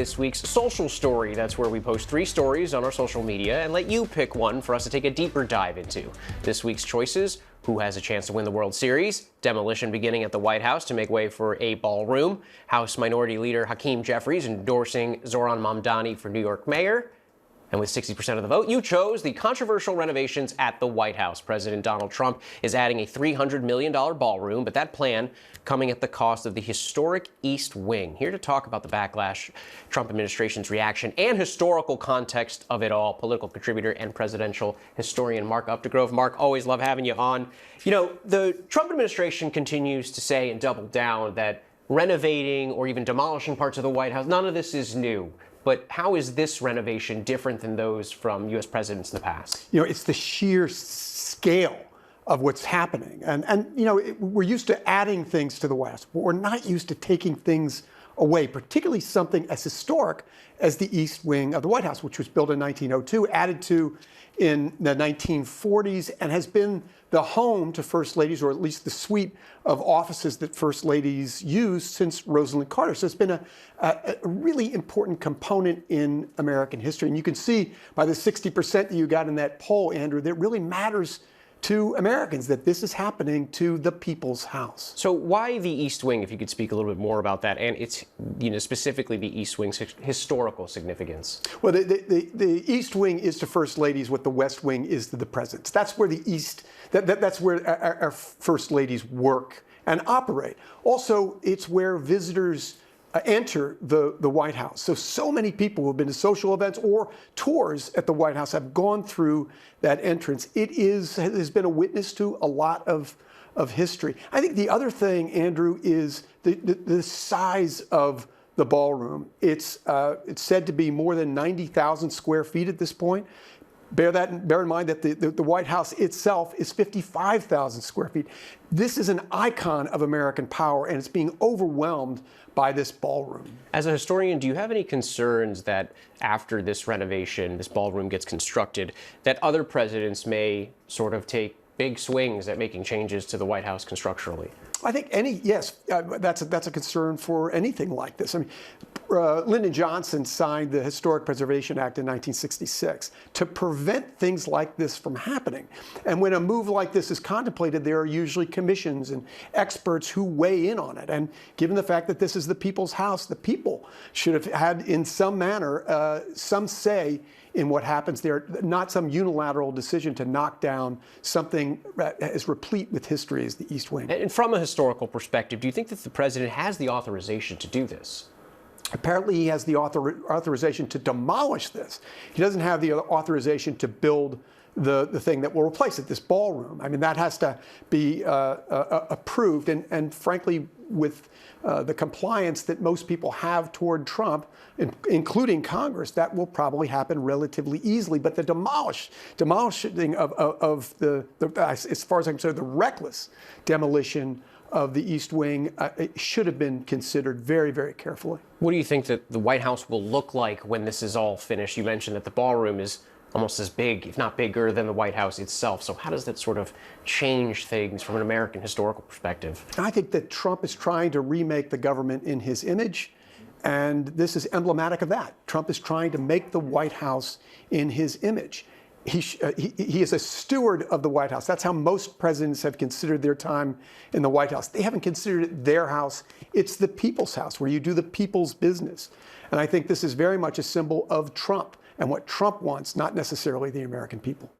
This week's social story. That's where we post 3 stories on our social media and let you pick one for us to take a deeper dive into. This week's choices: who has a chance to win the World Series, demolition beginning at the White House to make way for a ballroom, House Minority Leader Hakeem Jeffries endorsing Zohran Mamdani for New York mayor. And with 60% of the vote, you chose the controversial renovations at the White House. President Donald Trump is adding a $300 million ballroom, but that plan coming at the cost of the historic East Wing. Here to talk about the backlash, Trump administration's reaction, and historical context of it all, political contributor and presidential historian Mark Updegrove. Mark, always love having you on. You know, the Trump administration continues to say and double down that renovating or even demolishing parts of the White House, none of this is new. But how is this renovation different than those from U.S. presidents in the past? You know, it's the sheer scale of what's happening. And you know, we're used to adding things to the White House, but we're not used to taking things away, particularly something as historic as the East Wing of the White House, which was built in 1902, added to in the 1940s, and has been the home to first ladies, or at least the suite of offices that first ladies used since Rosalind Carter. So it's been a really important component in American history. And you can see by the 60% that you got in that poll, Andrew, that it really matters to Americans that this is happening to the people's house. So why the East Wing, if you could speak a little bit more about that, and it's, you know, specifically the East Wing's historical significance? Well, the East Wing is to first ladies what the West Wing is to the presidents. That's where the East, that's where our first ladies work and operate. Also, it's where visitors enter the White House. So many people who have been to social events or tours at the White House have gone through that entrance. It has been a witness to a lot of history. I think the other thing, Andrew, is the size of the ballroom. It's said to be more than 90,000 square feet at this point. Bear in mind that the White House itself is 55,000 square feet. This is an icon of American power, and it's being overwhelmed by this ballroom. As a historian, do you have any concerns that after this renovation, this ballroom gets constructed, that other presidents may sort of take big swings at making changes to the White House constructionally? I think yes, that's a concern for anything like this. I mean, Lyndon Johnson signed the Historic Preservation Act in 1966 to prevent things like this from happening. And when a move like this is contemplated, there are usually commissions and experts who weigh in on it. And given the fact that this is the people's house, the people should have had, in some manner, some say in what happens there, not some unilateral decision to knock down something as replete with history as the East Wing. And from a historical perspective, do you think that the president has the authorization to do this? Apparently, he has the authorization to demolish this. He doesn't have the authorization to build the thing that will replace it, this ballroom. I mean, that has to be approved. And frankly, with the compliance that most people have toward Trump, including Congress, that will probably happen relatively easily. But the demolishing of the as far as I'm concerned, the reckless demolition of the East Wing it should have been considered very, very carefully. What do you think that the White House will look like when this is all finished? You mentioned that the ballroom is almost as big, if not bigger, than the White House itself. So how does that sort of change things from an American historical perspective? I think that Trump is trying to remake the government in his image, and this is emblematic of that. Trump is trying to make the White House in his image. He is a steward of the White House. That's how most presidents have considered their time in the White House. They haven't considered it their house. It's the people's house, where you do the people's business. And I think this is very much a symbol of Trump and what Trump wants, not necessarily the American people.